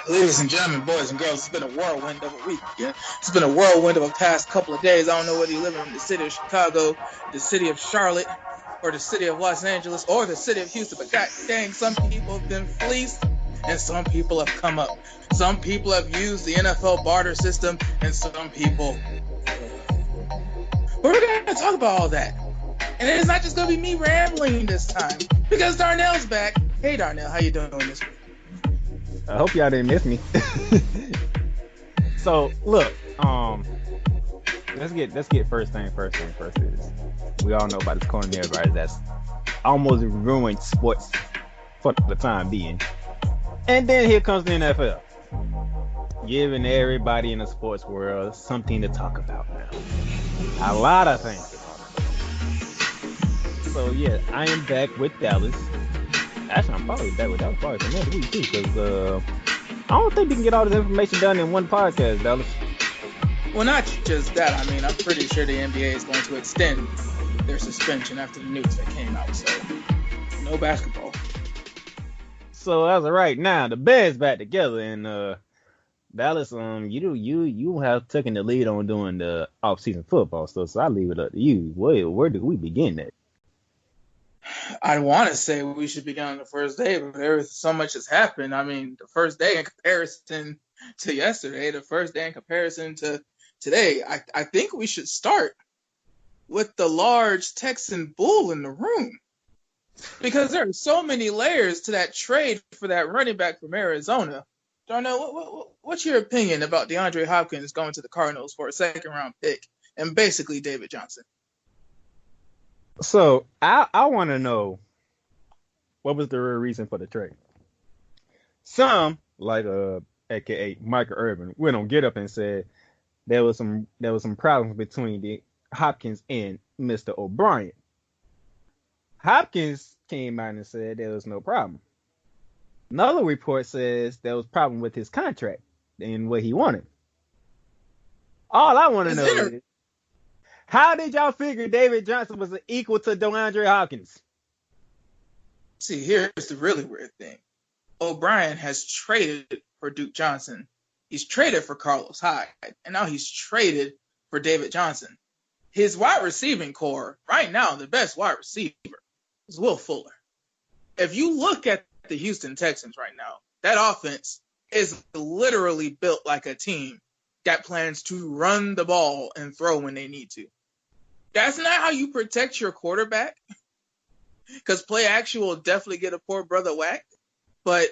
Ladies and gentlemen, boys and girls, it's been a whirlwind of a week. Yeah? It's been a whirlwind of a past couple of days. I don't know whether you live in the city of Chicago, the city of Charlotte, or the city of Los Angeles, or the city of Houston. But god dang, some people have been fleeced, and some people have come up. Some people have used the NFL barter system, and some people. But we're going to talk about all that. And it's not just going to be me rambling this time, because Darnell's back. Hey, Darnell, how you doing this week? I hope y'all didn't miss me. So look, let's get first thing first is we all know about this coronavirus that's almost ruined sports for the time being. And then here comes the NFL, giving everybody in the sports world something to talk about now. A lot of things to talk about. So yeah, I am back with Dallas. Actually, I'm probably back with Dallas for another week too, because I don't think we can get all this information done in one podcast, Dallas. Well, not just that. I mean, I'm pretty sure the NBA is going to extend their suspension after the news that came out. So, no basketball. So as of right now, the Bears back together, and Dallas, you have taken the lead on doing the off-season football stuff. So I leave it up to you. Where do we begin at? I want to say we should begin on the first day, but there's so much has happened. I mean, the first day in comparison to yesterday, the first day in comparison to today, I think we should start with the large Texan bull in the room, because there are so many layers to that trade for that running back from Arizona. Darnell, what's your opinion about DeAndre Hopkins going to the Cardinals for a second-round pick and basically David Johnson? So I want to know what was the real reason for the trade. Some, like aka Michael Irvin, went on Get Up and said there was some problems between the Hopkins and Mr. O'Brien. Hopkins came out and said there was no problem. Another report says there was a problem with his contract and what he wanted. All I want to know is, how did y'all figure David Johnson was equal to DeAndre Hopkins? See, here's the really weird thing. O'Brien has traded for Duke Johnson. He's traded for Carlos Hyde. And now he's traded for David Johnson. His wide receiving core, right now, the best wide receiver is Will Fuller. If you look at the Houston Texans right now, that offense is literally built like a team that plans to run the ball and throw when they need to. That's not how you protect your quarterback, because play action will definitely get a poor brother whacked. But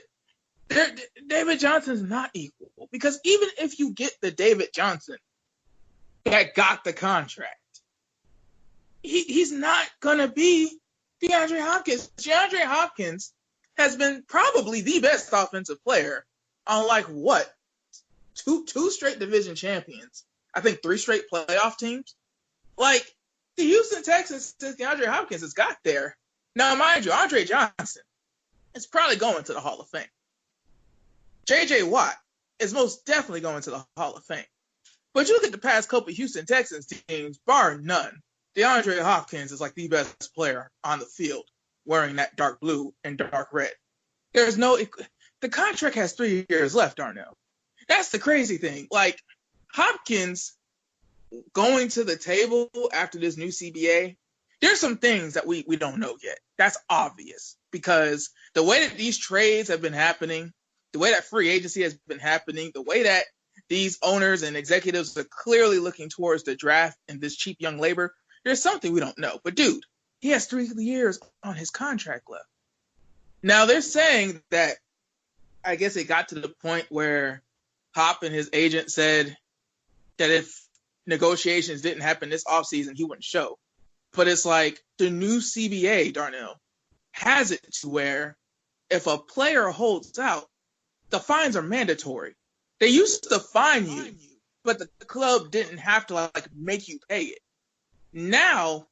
David Johnson's not equal, because even if you get the David Johnson that got the contract, he's not going to be DeAndre Hopkins. DeAndre Hopkins has been probably the best offensive player on two straight division champions. I think 3 straight playoff teams. Like, the Houston Texans, since DeAndre Hopkins has got there. Now, mind you, Andre Johnson is probably going to the Hall of Fame. J.J. Watt is most definitely going to the Hall of Fame. But you look at the past couple of Houston Texans teams, bar none, DeAndre Hopkins is like the best player on the field wearing that dark blue and dark red. The contract has 3 years left, Darnell. That's the crazy thing. Like, Hopkins going to the table after this new CBA, there's some things that we don't know yet. That's obvious, because the way that these trades have been happening, the way that free agency has been happening, the way that these owners and executives are clearly looking towards the draft and this cheap young labor, there's something we don't know. But dude, he has 3 years on his contract left. Now they're saying that, I guess it got to the point where Hop and his agent said that if negotiations didn't happen this offseason, he wouldn't show. But it's like the new CBA, Darnell, has it to where if a player holds out, the fines are mandatory. They used to fine you, but the club didn't have to make you pay it. Now,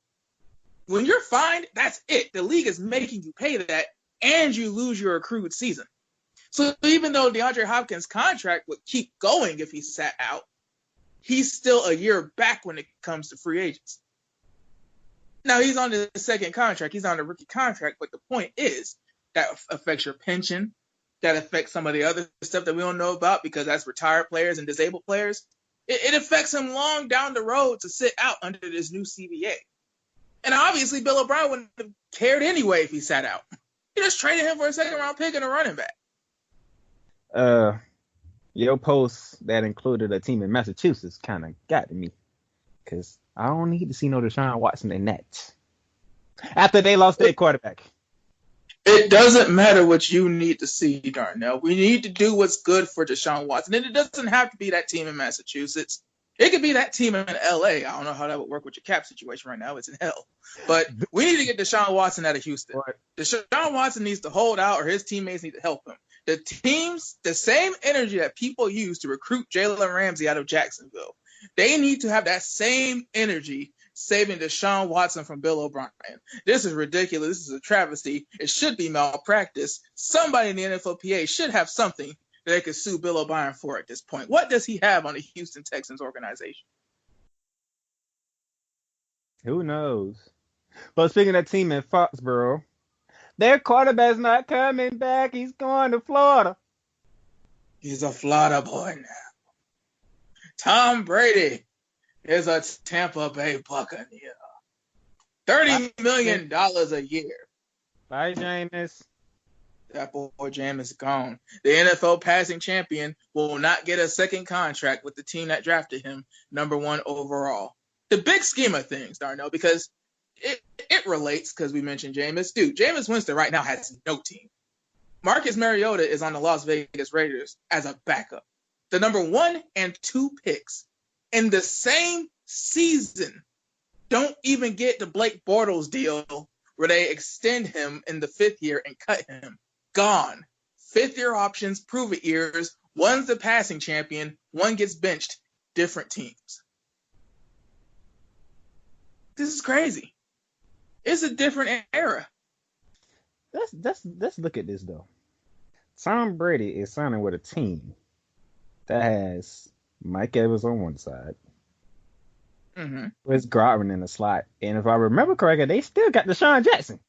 when you're fined, that's it. The league is making you pay that, and you lose your accrued season. So even though DeAndre Hopkins' contract would keep going if he sat out, he's still a year back when it comes to free agents. Now, he's on the second contract. He's on the rookie contract. But the point is that affects your pension. that affects some of the other stuff that we don't know about because that's retired players and disabled players. It affects him long down the road to sit out under this new CBA. And obviously, Bill O'Brien wouldn't have cared anyway if he sat out. He just traded him for a second-round pick and a running back. Your post that included a team in Massachusetts kind of got to me. Because I don't need to see no Deshaun Watson in that. After they lost their quarterback. It doesn't matter what you need to see, Darnell. We need to do what's good for Deshaun Watson. And it doesn't have to be that team in Massachusetts. It could be that team in L.A. I don't know how that would work with your cap situation right now. It's in hell. But we need to get Deshaun Watson out of Houston. Right. Deshaun Watson needs to hold out, or his teammates need to help him. The same energy that people use to recruit Jalen Ramsey out of Jacksonville, they need to have that same energy saving Deshaun Watson from Bill O'Brien. This is ridiculous. This is a travesty. It should be malpractice. Somebody in the NFLPA should have something that they could sue Bill O'Brien for at this point. What does he have on the Houston Texans organization? Who knows? But speaking of that team in Foxborough, their quarterback's not coming back. He's going to Florida. He's a Florida boy now. Tom Brady is a Tampa Bay Buccaneer. $30 million a year. Bye, Jameis. That boy Jameis gone. The NFL passing champion will not get a second contract with the team that drafted him number 1 overall. The big scheme of things, Darnell, because it relates because we mentioned Jameis. Dude, Jameis Winston right now has no team. Marcus Mariota is on the Las Vegas Raiders as a backup. The number 1 and 2 picks in the same season don't even get the Blake Bortles deal where they extend him in the 5th year and cut him. Gone. 5th-year options, prove-it years. One's the passing champion. One gets benched. Different teams. This is crazy. It's a different era. Let's look at this, though. Tom Brady is signing with a team that has Mike Evans on one side. Mm-hmm. With Godwin in the slot. And if I remember correctly, they still got Deshaun Jackson.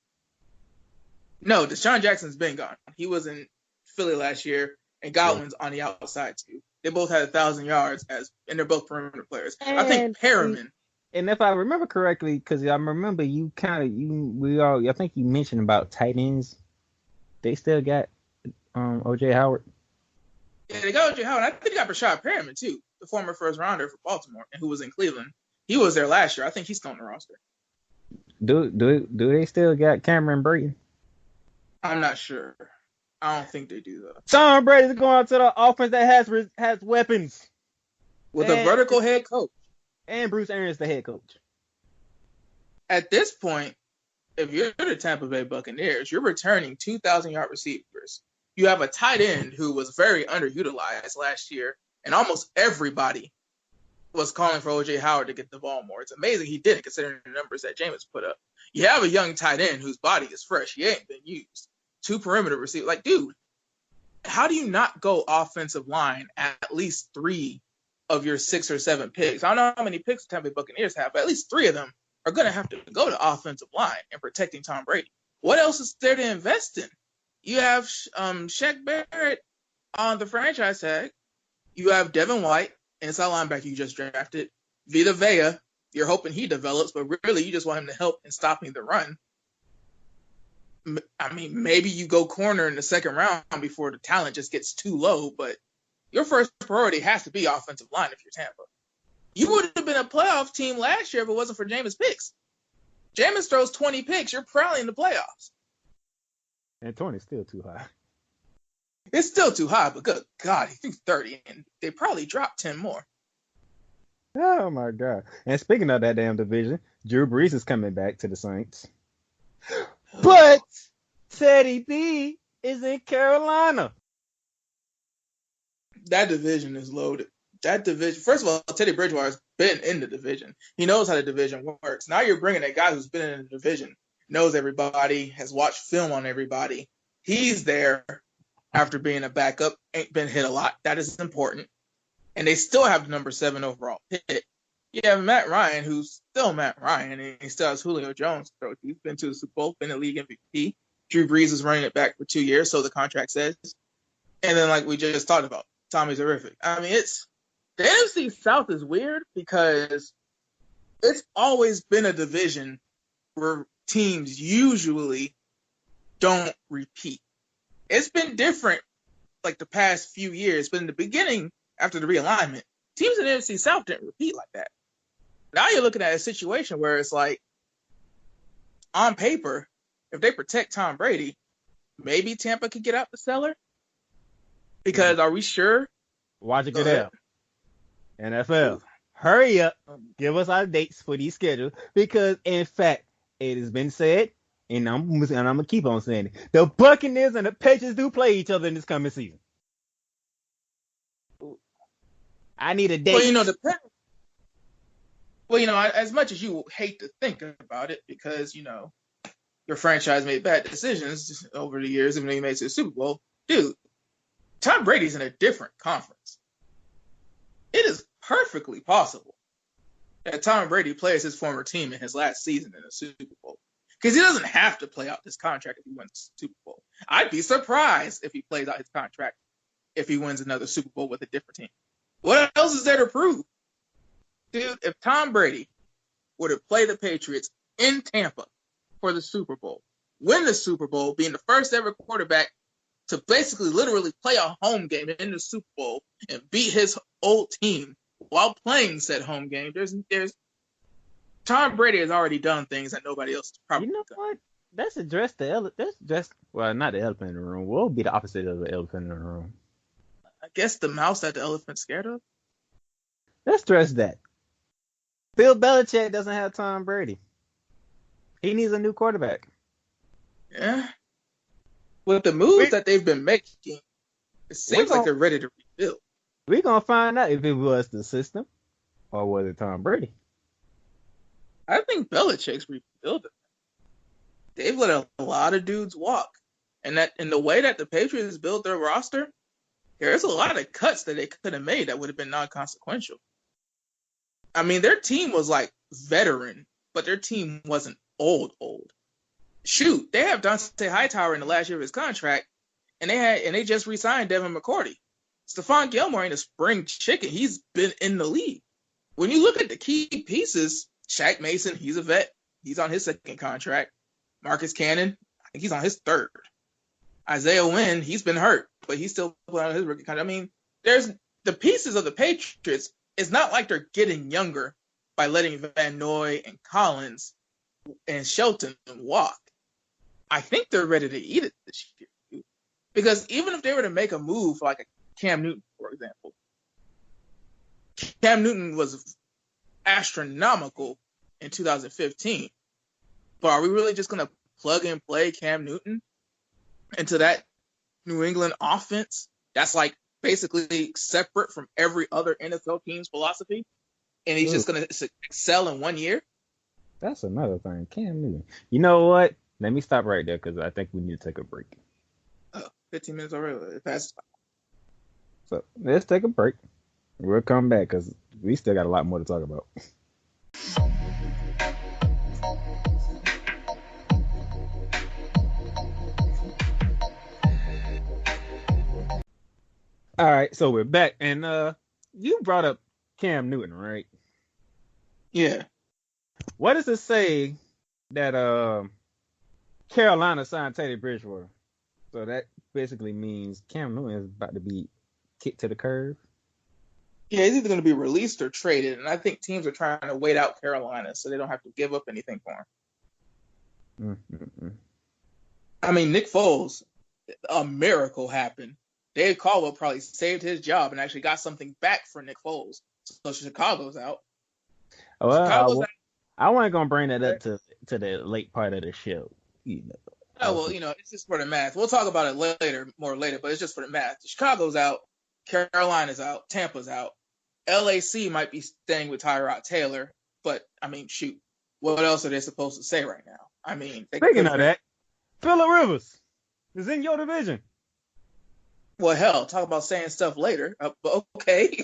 No, Deshaun Jackson's been gone. He was in Philly last year, and Godwin's on the outside, too. They both had 1,000 yards, and they're both perimeter players. I think Perriman. And if I remember correctly, because I remember I think you mentioned about tight ends. They still got O.J. Howard. Yeah, they got O.J. Howard. I think they got Rashad Perriman, too, the former first rounder for Baltimore, and who was in Cleveland. He was there last year. I think he's still on the roster. Do they still got Cameron Brayton? I'm not sure. I don't think they do, though. Tom Brady's going to the offense that has weapons. With a vertical head coach. And Bruce Arians, the head coach. At this point, if you're the Tampa Bay Buccaneers, you're returning 2,000-yard receivers. You have a tight end who was very underutilized last year, and almost everybody was calling for O.J. Howard to get the ball more. It's amazing he didn't, considering the numbers that Jameis put up. You have a young tight end whose body is fresh. He ain't been used. 2 perimeter receivers. Like, dude, how do you not go offensive line at least 3 of your 6 or 7 picks? I don't know how many picks the Tampa Bay Buccaneers have, but at least 3 of them are going to have to go to offensive line and protecting Tom Brady. What else is there to invest in? You have Shaq Barrett on the franchise tag. You have Devin White, inside linebacker you just drafted. Vita Vea, you're hoping he develops, but really you just want him to help in stopping the run. I mean, maybe you go corner in the second round before the talent just gets too low, but your first priority has to be offensive line if you're Tampa. You would have been a playoff team last year if it wasn't for Jameis picks. Jameis throws 20 picks, you're probably in the playoffs. And 20 is still too high. It's still too high, but good God, he threw 30, and they probably dropped 10 more. Oh, my God. And speaking of that damn division, Drew Brees is coming back to the Saints. But Teddy B is in Carolina. That division is loaded. That division, first of all, Teddy Bridgewater's been in the division. He knows how the division works. Now you're bringing a guy who's been in the division, knows everybody, has watched film on everybody. He's there after being a backup, ain't been hit a lot. That is important. And they still have the number 7 overall pick. You have Matt Ryan, who's still Matt Ryan, and he still has Julio Jones. So he's been to the Super Bowl, been a league MVP. Drew Brees is running it back for 2 years, so the contract says. And then, like we just talked about, Tommy's horrific. I mean, the NFC South is weird because it's always been a division where teams usually don't repeat. It's been different like the past few years, but in the beginning, after the realignment, teams in the NFC South didn't repeat like that. Now you're looking at a situation where it's like, on paper, if they protect Tom Brady, maybe Tampa could get out the cellar. Because are we sure? Watch it get out. NFL, hurry up. Give us our dates for these schedules. Because, in fact, it has been said, and I'm going to keep on saying it, the Buccaneers and the Patriots do play each other in this coming season. I need a date. As much as you hate to think about it, because, your franchise made bad decisions over the years, even though you made it to the Super Bowl, dude, Tom Brady's in a different conference. It is perfectly possible that Tom Brady plays his former team in his last season in a Super Bowl. Because he doesn't have to play out this contract if he wins the Super Bowl. I'd be surprised if he plays out his contract if he wins another Super Bowl with a different team. What else is there to prove? Dude, if Tom Brady were to play the Patriots in Tampa for the Super Bowl, win the Super Bowl, being the first ever quarterback to basically literally play a home game in the Super Bowl and beat his old team while playing said home game, there's Tom Brady has already done things that nobody else has probably done. What? Let's address not the elephant in the room. What would be the opposite of the elephant in the room? I guess the mouse that the elephant's scared of. Let's address that. Bill Belichick doesn't have Tom Brady. He needs a new quarterback. Yeah. With the moves that they've been making, it seems like they're ready to rebuild. We're going to find out if it was the system or was it Tom Brady. I think Belichick's rebuilding. They've let a lot of dudes walk. And that in the way that the Patriots built their roster, there's a lot of cuts that they could have made that would have been non-consequential. I mean, their team was like veteran, but their team wasn't old. Shoot, they have Dante Hightower in the last year of his contract, and they just re-signed Devin McCourty. Stephon Gilmore ain't a spring chicken. He's been in the league. When you look at the key pieces, Shaq Mason, he's a vet. He's on his second contract. Marcus Cannon, I think he's on his third. Isaiah Wynn, he's been hurt, but he's still playing on his rookie contract. I mean, there's the pieces of the Patriots. It's not like they're getting younger by letting Van Noy and Collins and Shelton walk. I think they're ready to eat it this year. Because even if they were to make a move like a Cam Newton, for example, Cam Newton was astronomical in 2015. But are we really just going to plug and play Cam Newton into that New England offense that's like basically separate from every other NFL team's philosophy? And he's just going to excel in 1 year? That's another thing. Cam Newton. You know what? Let me stop right there because I think we need to take a break. 15 minutes already. Past. So let's take a break. We'll come back because we still got a lot more to talk about. All right, so we're back, and you brought up Cam Newton, right? Yeah. What does it say that Carolina signed Teddy Bridgewater? So that basically means Cam Newton is about to be kicked to the curb. Yeah, he's either going to be released or traded, and I think teams are trying to wait out Carolina so they don't have to give up anything for him. Mm-hmm. I mean, Nick Foles, a miracle happened. Dave Caldwell probably saved his job and actually got something back for Nick Foles. So Chicago's out. Well, I wasn't going to bring that up to the late part of the show. It's just for the math. We'll talk about it more later, but it's just for the math. Chicago's out. Carolina's out. Tampa's out. LAC might be staying with Tyrod Taylor, but, I mean, shoot. What else are they supposed to say right now? I mean, speaking of that, Phillip Rivers is in your division. Well, hell, talk about saying stuff later. But okay.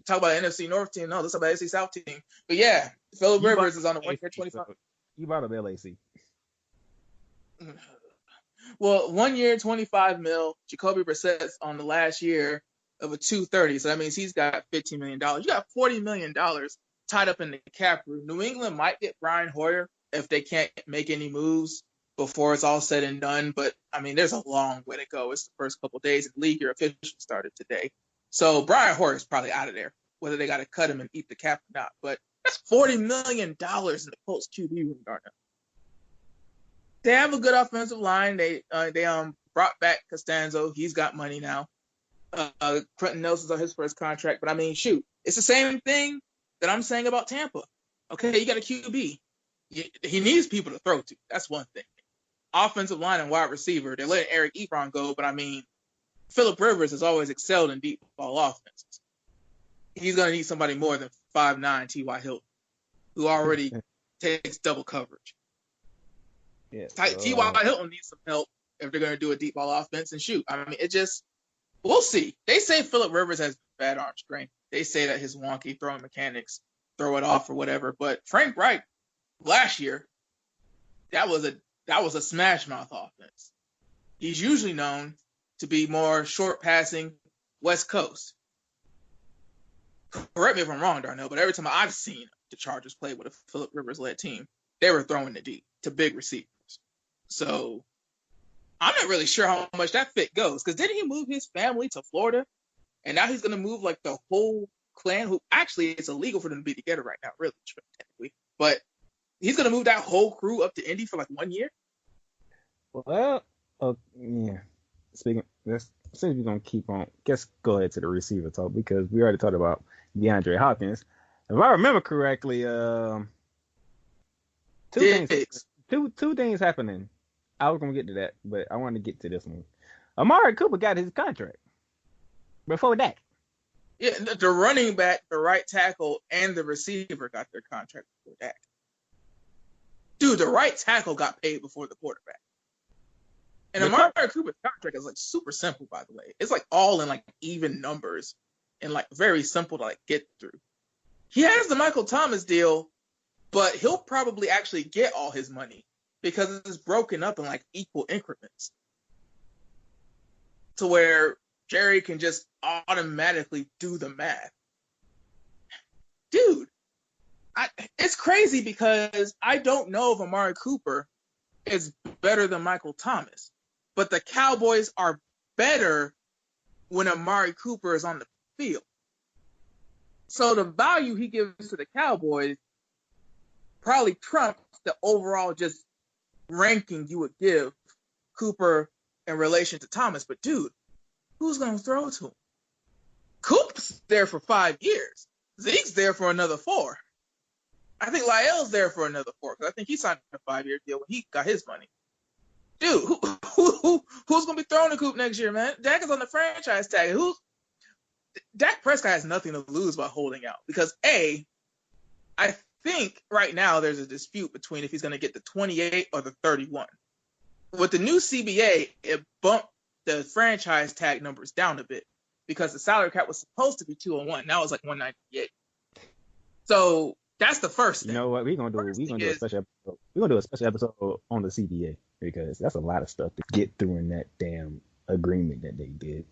Talk about the NFC North team. No, let's talk about the NFC South team. But yeah, Phillip Rivers is on the 1 year 25. You brought up LAC. Well, 1 year, 25 mil. Jacoby Brissett's on the last year of a 230, so that means he's got $15 million. You got $40 million tied up in the cap room. New England might get Brian Hoyer if they can't make any moves before it's all said and done. But I mean, there's a long way to go. It's the first couple of days in the league. Your officially started today, so Brian Hoyer is probably out of there. Whether they got to cut him and eat the cap or not, but that's $40 million in the Colts QB room, Darnell. They have a good offensive line. They brought back Costanzo. He's got money now. Quentin Nelson's on his first contract. But I mean, shoot, it's the same thing that I'm saying about Tampa. Okay, you got a QB. He needs people to throw to. That's one thing. Offensive line and wide receiver. They're letting Eric Ebron go, but I mean, Phillip Rivers has always excelled in deep ball offenses. He's going to need somebody more than 5'9" T.Y. Hilton, who already takes double coverage. Yeah, T.Y. Hilton needs some help if they're going to do a deep ball offense. And shoot, I mean, we'll see. They say Phillip Rivers has bad arm strength. They say that his wonky throwing mechanics throw it off or whatever. But Frank Reich last year, that was a smash mouth offense. He's usually known to be more short passing West Coast. Correct me if I'm wrong, Darnell, but every time I've seen the Chargers play with a Phillip Rivers-led team, they were throwing the deep to big receivers. So I'm not really sure how much that fit goes, because didn't he move his family to Florida? And now he's going to move like the whole clan, who actually it's illegal for them to be together right now, really, technically. But he's going to move that whole crew up to Indy for like 1 year? Well, yeah. Speaking, since we're going to keep on, let's go ahead to the receiver talk, because we already talked about DeAndre Hopkins. If I remember correctly, two things happening. I was going to get to that, but I want to get to this one. Amari Cooper got his contract before that. Yeah, the running back, the right tackle, and the receiver got their contract before that. Dude, the right tackle got paid before the quarterback. And Amari Cooper's contract is like super simple, by the way. It's like all in like even numbers and like very simple to like get through. He has the Michael Thomas deal, but he'll probably actually get all his money because it's broken up in like equal increments to where Jerry can just automatically do the math. Dude, it's crazy because I don't know if Amari Cooper is better than Michael Thomas, but the Cowboys are better when Amari Cooper is on the field. So the value he gives to the Cowboys probably trumps the overall just ranking you would give Cooper in relation to Thomas. But dude, who's going to throw to him? Coop's there for 5 years. Zeke's there for another 4. I think Lyell's there for another 4 because I think he signed a 5-year deal when he got his money. Dude, who's going to be throwing to Coop next year, man? Dak is on the franchise tag. Dak Prescott has nothing to lose by holding out because I think right now there's a dispute between if he's going to get the 28 or the 31. With the new CBA, it bumped the franchise tag numbers down a bit because the salary cap was supposed to be 201. Now it's like 198. So that's the first thing. You know what? We're gonna do a special episode. We're gonna do a special episode on the CBA because that's a lot of stuff to get through in that damn agreement that they did.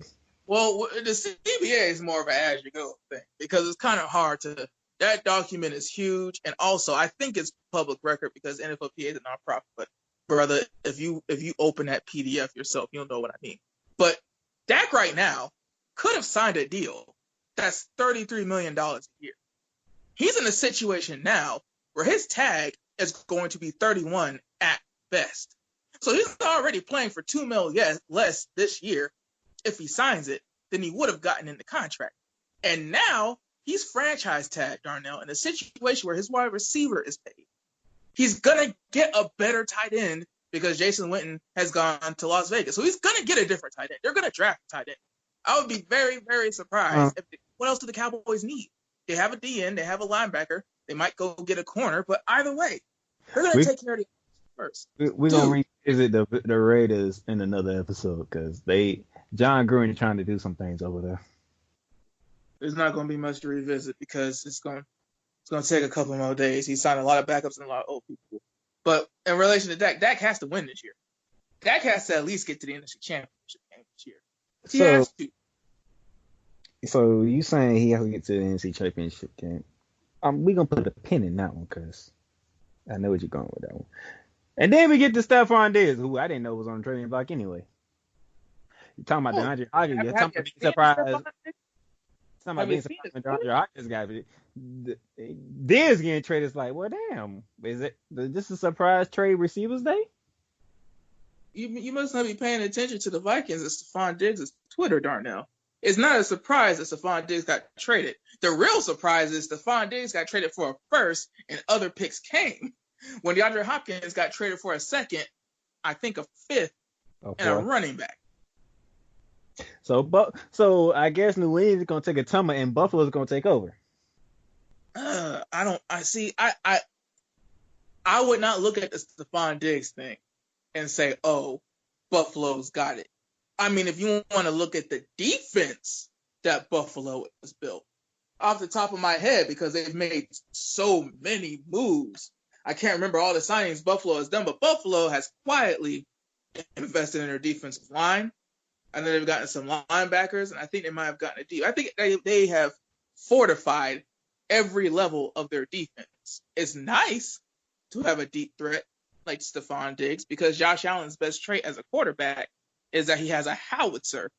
Well, the CBA is more of an as-you-go thing because it's kind of hard to. That document is huge, and also I think it's public record because NFLPA is a nonprofit. But brother, if you open that PDF yourself, you'll know what I mean. But Dak right now could have signed a deal that's $33 million a year. He's in a situation now where his tag is going to be 31 at best. So he's already playing for $2 million less this year if he signs it than he would have gotten in the contract. And now he's franchise tagged, Darnell, in a situation where his wide receiver is paid. He's going to get a better tight end because Jason Witten has gone to Las Vegas. So he's going to get a different tight end. They're going to draft a tight end. I would be very, very surprised. What else do the Cowboys need? They have a DN. They have a linebacker. They might go get a corner. But either way, they're going to take care of the first. We're going to revisit the Raiders in another episode because John Gruden trying to do some things over there. There's not going to be much to revisit because it's going to take a couple more days. He signed a lot of backups and a lot of old people. But in relation to Dak has to win this year. Dak has to at least get to the NFC Championship game this year. He So, has to. so you saying he has to get to the NFC Championship game? We gonna put a pin in that one because I know what you're going with that one. And then we get to Stephon Diggs, who I didn't know was on the trading block anyway. You're talking about Oh, DeAndre Hopkins. You're talking have about you being seen surprised. Stephon Diggs? Talking about Have you being seen surprised his when footage? DeAndre Hopkins got Diggs getting traded. It's like, well, damn. Is this a surprise trade receivers day? You must not be paying attention to the Vikings and Stephon Diggs' Twitter, Darnell. It's not a surprise that Stephon Diggs got traded. The real surprise is Stephon Diggs got traded for a first and other picks came. When DeAndre Hopkins got traded for a second, I think a fifth, and a running back. So I guess New England's gonna take a tumble and Buffalo's gonna take over. I would not look at the Stephon Diggs thing and say, oh, Buffalo's got it. I mean, if you want to look at the defense that Buffalo has built, off the top of my head, because they've made so many moves, I can't remember all the signings Buffalo has done, but Buffalo has quietly invested in their defensive line. I know they've gotten some linebackers, and I think they might have gotten a deep. I think they have fortified every level of their defense. It's nice to have a deep threat like Stephon Diggs, because Josh Allen's best trait as a quarterback is that he has a howitzer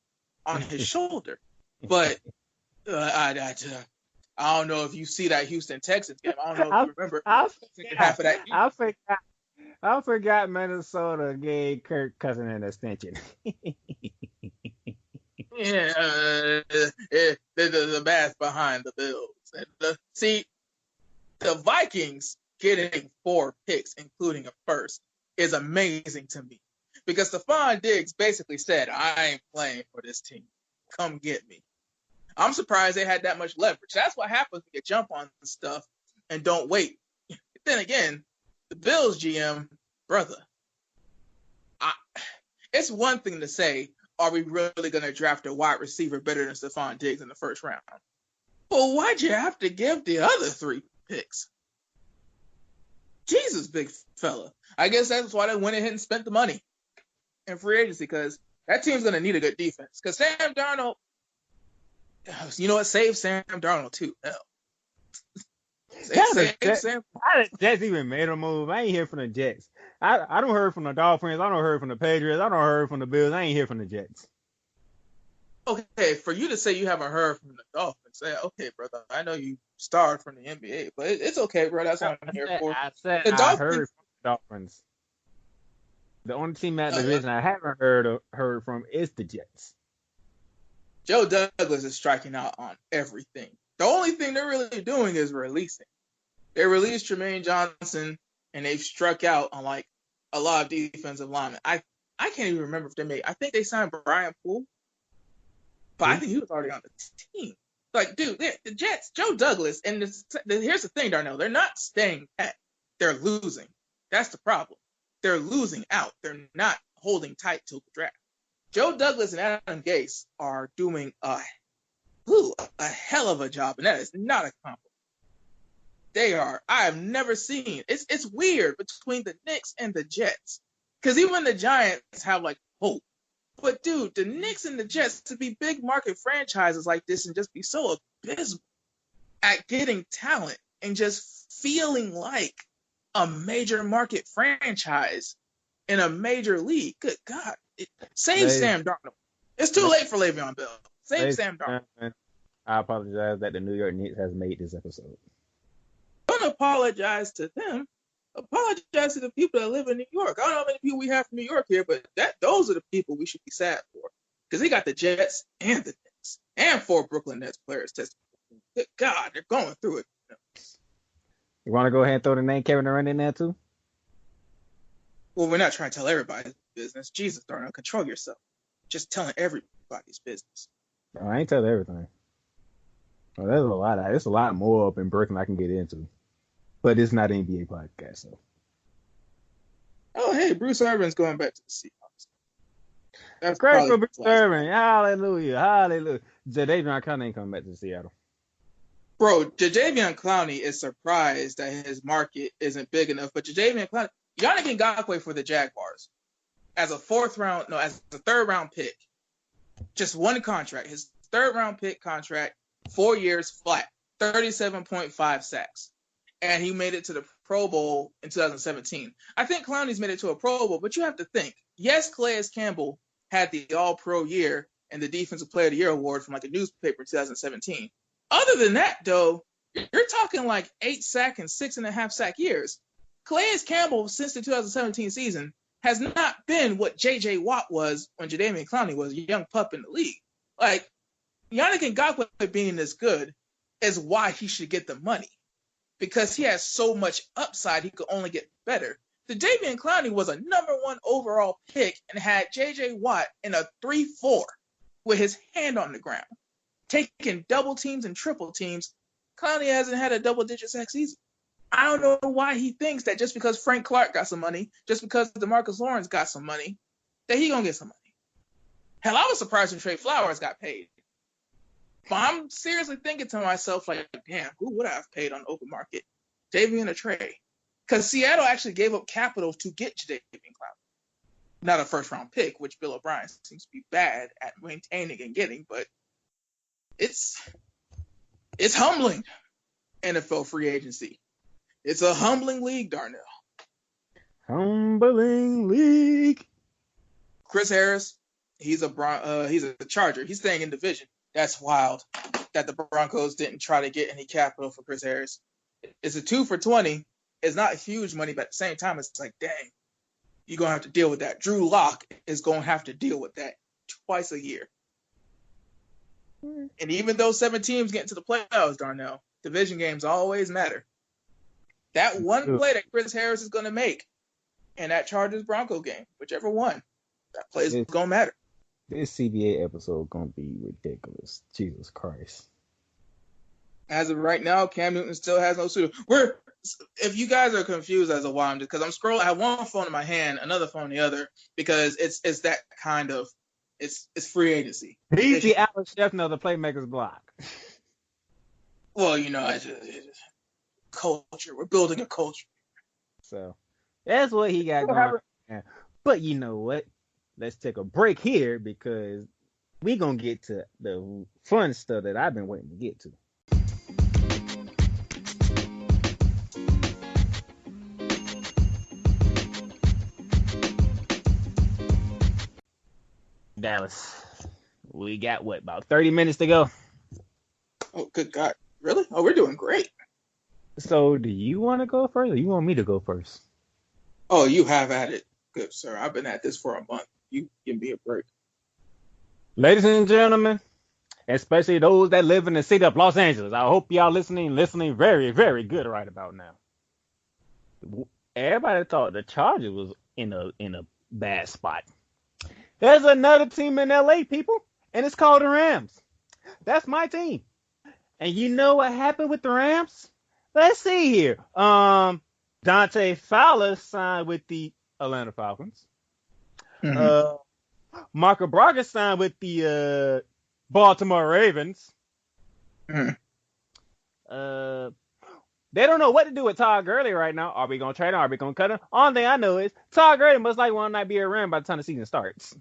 on his shoulder. But I don't know if you see that Houston Texans game. I don't know if you remember half of that. I forgot Minnesota gave Kirk Cousins an extension. Yeah, the math behind the Bills. And see, the Vikings getting 4 picks, including a first, is amazing to me. Because Stephon Diggs basically said, I ain't playing for this team. Come get me. I'm surprised they had that much leverage. That's what happens when you jump on stuff and don't wait. But then again, the Bills GM, brother, it's one thing to say, are we really going to draft a wide receiver better than Stephon Diggs in the first round? Well, why'd you have to give the other 3 picks? Jesus, big fella. I guess that's why they went ahead and spent the money in free agency, because that team's going to need a good defense. Because Sam Darnold, you know what? Save Sam Darnold too. Hell. How the Jets even made a move? I ain't hear from the Jets. I don't heard from the Dolphins. I don't heard from the Patriots. I don't heard from the Bills. I ain't hear from the Jets. Okay, for you to say you haven't heard from the Dolphins, say, okay, brother, I know you starred from the NBA, but it's okay, bro. That's what I'm here for. I heard from the Dolphins. The only team at the division I haven't heard from is the Jets. Joe Douglas is striking out on everything. The only thing they're really doing is releasing. They released Jermaine Johnson, and they've struck out on like a lot of defensive linemen. I can't even remember if they made. I think they signed Brian Poole, but I think he was already on the team. Like, dude, the Jets, Joe Douglas, and here's the thing, Darnell, they're not staying pat. They're losing. That's the problem. They're losing out. They're not holding tight till the draft. Joe Douglas and Adam Gase are doing a hell of a job, and that is not a compliment. They are. I have never seen. It's weird between the Knicks and the Jets, because even the Giants have like hope. But dude, the Knicks and the Jets, to be big market franchises like this and just be so abysmal at getting talent and just feeling like a major market franchise in a major league. Good God. Save Sam Darnold. It's too late for Le'Veon Bell. Save Sam Darnold. I apologize that the New York Knicks has made this episode. Don't apologize to them. Apologize to the people that live in New York. I don't know how many people we have from New York here, but those are the people we should be sad for. Because they got the Jets and the Knicks and 4 Brooklyn Nets players tested. Good God, they're going through it. You want to go ahead and throw the name Kevin Durant in there too? Well, we're not trying to tell everybody's business. Jesus, Darnell, control yourself. Just telling everybody's business. I ain't telling everything. Well, there's a lot more up in Brooklyn I can get into. But it's not an NBA podcast, so. Oh, hey, Bruce Irvin's going back to the Seahawks. That's great for Bruce Irvin. Hallelujah. Hallelujah. Jadeveon Clowney ain't coming back to Seattle. Bro, Jadeveon Clowney is surprised that his market isn't big enough. But Jadeveon Clowney, Yannick Ngakoue for the Jaguars. as a third round pick. Just one contract. His third round pick contract, 4 years flat, 37.5 sacks. And he made it to the Pro Bowl in 2017. I think Clowney's made it to a Pro Bowl, but you have to think. Yes, Calais Campbell had the All-Pro year and the Defensive Player of the Year award from like a newspaper in 2017. Other than that, though, you're talking like 8 sack and 6.5 sack years. Calais Campbell, since the 2017 season, has not been what J.J. Watt was when Jadeveon Clowney was a young pup in the league. Like, Yannick Ngakoue being this good is why he should get the money. Because he has so much upside, he could only get better. Jadeveon Clowney was a number 1 overall pick and had J.J. Watt in a 3-4 with his hand on the ground, taking double teams and triple teams. Clowney hasn't had a double-digit sack season. I don't know why he thinks that just because Frank Clark got some money, just because DeMarcus Lawrence got some money, that he gonna get some money. Hell, I was surprised when Trey Flowers got paid. But I'm seriously thinking to myself, like, damn, who would I have paid on the open market? Jadeveon or Trey? Because Seattle actually gave up capital to get Jadeveon Clowney. Not a first-round pick, which Bill O'Brien seems to be bad at maintaining and getting, but it's humbling, NFL free agency. It's a humbling league, Darnell. Humbling league. Chris Harris, he's a Charger. He's staying in division. That's wild that the Broncos didn't try to get any capital for Chris Harris. It's a 2 for $20. It's not huge money, but at the same time, it's like, dang, you're going to have to deal with that. Drew Lock is going to have to deal with that twice a year. And even though 7 teams get into the playoffs, Darnell, division games always matter. That one play that Chris Harris is going to make in that Chargers-Bronco game, whichever one, that play is going to matter. This CBA episode going to be ridiculous. Jesus Christ. As of right now, Cam Newton still has no suitor. If you guys are confused as to why I'm just, because I'm scrolling, I have one phone in my hand, another phone in the other, because it's that kind of, it's free agency. He's the Alex Sheffner of the Playmaker's block. Well, it's just culture. We're building a culture. So that's what he got going on. But you know what? Let's take a break here because we're going to get to the fun stuff that I've been waiting to get to. Dallas, we got about 30 minutes to go. Oh, good God. Really? Oh, we're doing great. So do you want to go first or you want me to go first? Oh, you have at it. Good, sir. I've been at this for a month. You give me a break. Ladies and gentlemen, especially those that live in the city of Los Angeles, I hope y'all listening very, very good right about now. Everybody thought the Chargers was in a bad spot. There's another team in LA, people, and it's called the Rams. That's my team. And you know what happened with the Rams? Let's see here. Dante Fowler signed with the Atlanta Falcons. Mm-hmm. Marco Braga signed with the Baltimore Ravens. Mm-hmm. They don't know what to do with Todd Gurley right now. Are we going to trade him? Are we going to cut him? Only thing I know is Todd Gurley must like one night be a Ram by the time the season starts.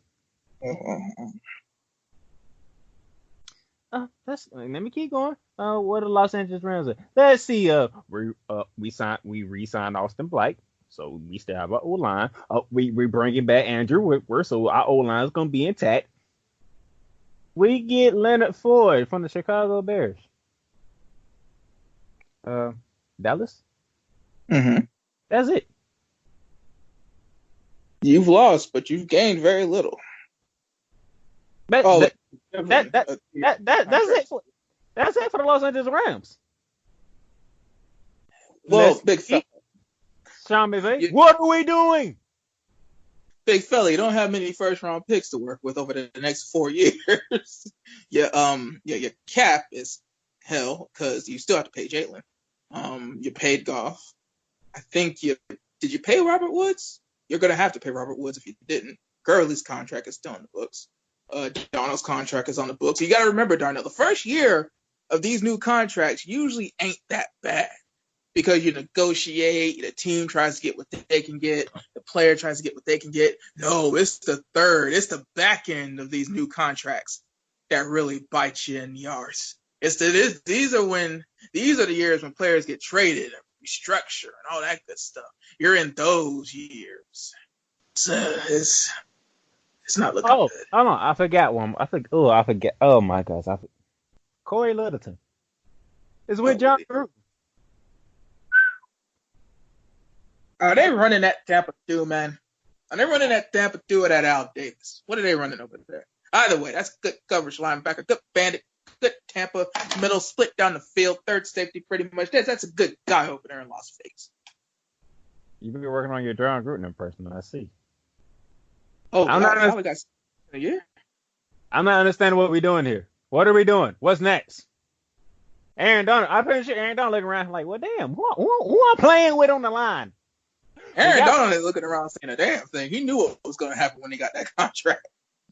Let me keep going. What are the Los Angeles Rams? Let's see. We re-signed Austin Blake, so we still have our O-line. We bringing back Andrew Whitworth, so our O-line is going to be intact. We get Leonard Floyd from the Chicago Bears. Dallas. Mm-hmm. That's it. You've lost, but you've gained very little. That's it. That's it for the Los Angeles Rams. Well, big fella. Sean McVay, what are we doing? Big fella, you don't have many first round picks to work with over the next 4 years. Your cap is hell because you still have to pay Jalen. You paid Goff. I think did you pay Robert Woods? You're gonna have to pay Robert Woods if you didn't. Gurley's contract is still on the books. Darnold's contract is on the books. So you got to remember, Darnell, the first year of these new contracts usually ain't that bad because you negotiate, the team tries to get what they can get, the player tries to get what they can get. No, it's the back end of these new contracts that really bite you in the arse. These are the years when players get traded and restructure and all that good stuff. You're in those years. So it's not looking Oh, good. hold on. I forgot one. I forget. Oh my gosh. Corey Littleton is with John Gruden. Are they running that Tampa through, man? Are they running that Tampa through or that Al Davis? What are they running over there? Either way, that's good coverage linebacker, good bandit, good Tampa middle split down the field, third safety pretty much. That's a good guy over there in Las Vegas. You've been working on your John Gruden impression. I see. Oh, I'm y'all not. probably got a year. I'm not understanding what we're doing here. What are we doing? What's next? Aaron Donald. I'm pretty sure Aaron Donald looking around like, well, damn, who I'm playing with on the line? Aaron Donald is looking around saying a damn thing. He knew what was going to happen when he got that contract.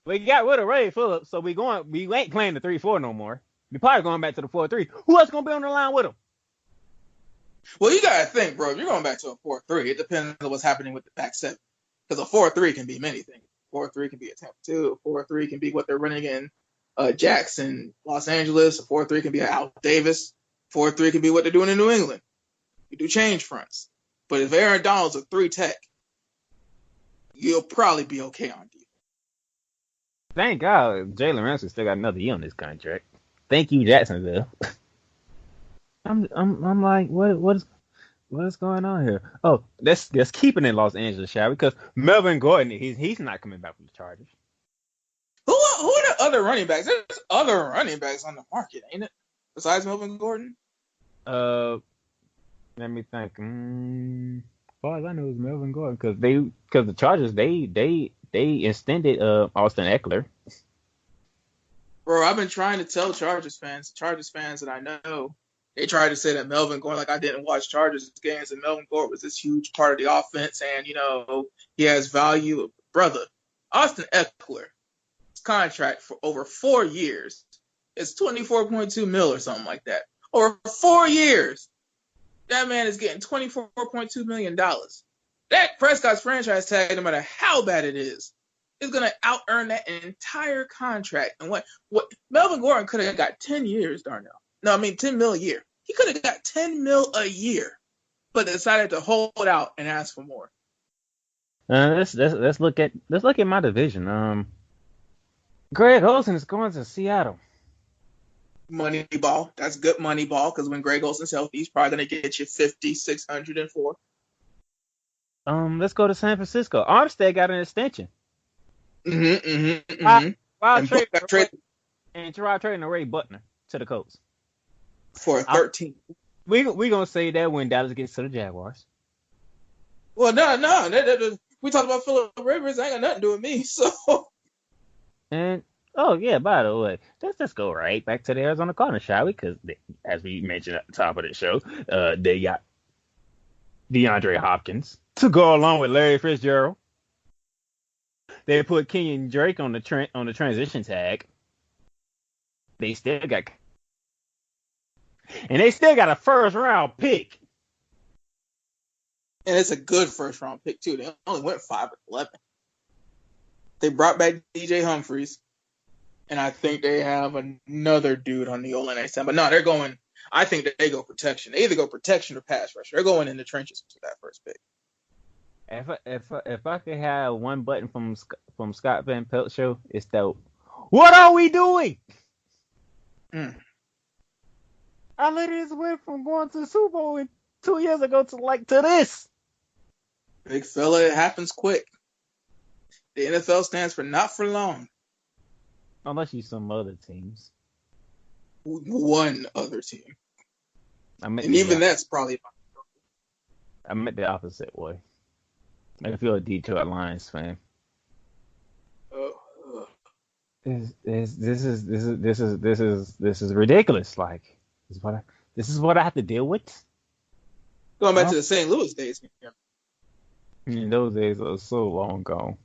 We got rid of Ray Phillips, so we ain't playing the 3-4 no more. We probably going back to the 4-3. Who else gonna be on the line with him? Well, you got to think, bro. If you're going back to a 4-3, it depends on what's happening with the back seven. Because a 4-3 can be many things. 4-3 can be a Tampa 2. A 4-3 can be what they're running in Jackson, Los Angeles. A 4-3 can be an Al Davis. 4-3 can be what they're doing in New England. You do change fronts. But if Aaron Donald's a 3 tech, you'll probably be okay on defense. Thank God Jalen Ramsey still got another year on this contract. Thank you, Jacksonville. I'm like, what is going on here? Oh, let's keep it in Los Angeles, shall we? Because Melvin Gordon, he's not coming back from the Chargers. Who are the other running backs? There's other running backs on the market, ain't it? Besides Melvin Gordon? Let me think. As far as I know, it's Melvin Gordon because the Chargers they extended Austin Eckler. Bro, I've been trying to tell Chargers fans that I know, they tried to say that Melvin Gordon, like I didn't watch Chargers games, and Melvin Gordon was this huge part of the offense, and he has value. Brother, Austin Eckler's contract for over 4 years is $24.2 million or something like that. Over 4 years, that man is getting $24.2 million. Dak Prescott's franchise tag, no matter how bad it is going to out earn that entire contract. And what Melvin Gordon could have got 10 years, Darnell. No, I mean 10 mil a year. He could have got 10 mil a year, but decided to hold out and ask for more. Let's look at my division. Greg Olsen is going to Seattle. Money ball. That's good money ball because when Greg Olsen's healthy, he's probably going to get you 50, 604. Let's go to San Francisco. Armstead got an extension. Mm-hmm. And Gerard trading Ray Butner to the Colts for 13. We gonna say that when Dallas gets to the Jaguars. Well, no. We talked about Phillip Rivers. I ain't got nothing to do with me. So. And by the way, let's go right back to the Arizona Cardinals, shall we? Because as we mentioned at the top of the show, they got DeAndre Hopkins to go along with Larry Fitzgerald. They put Kenyon Drake on the transition tag. They still got a first round pick. And it's a good first round pick too. They only went 5-11. They brought back DJ Humphries, and I think they have another dude on the O-line side. But no, they're going. I think that they go protection. They either go protection or pass rush. They're going in the trenches with that first pick. If I could have one button from Scott Van Pelt show, it's that. What are we doing? I literally went from going to the Super Bowl 2 years ago to this. Big fella, it happens quick. The NFL stands for not for long. Unless you some other teams. One other team. And even that's probably. I meant the opposite way. I feel a Detroit Lions fan. This is ridiculous. Like this is what I have to deal with. Going back to the St. Louis days. Those days are so long gone.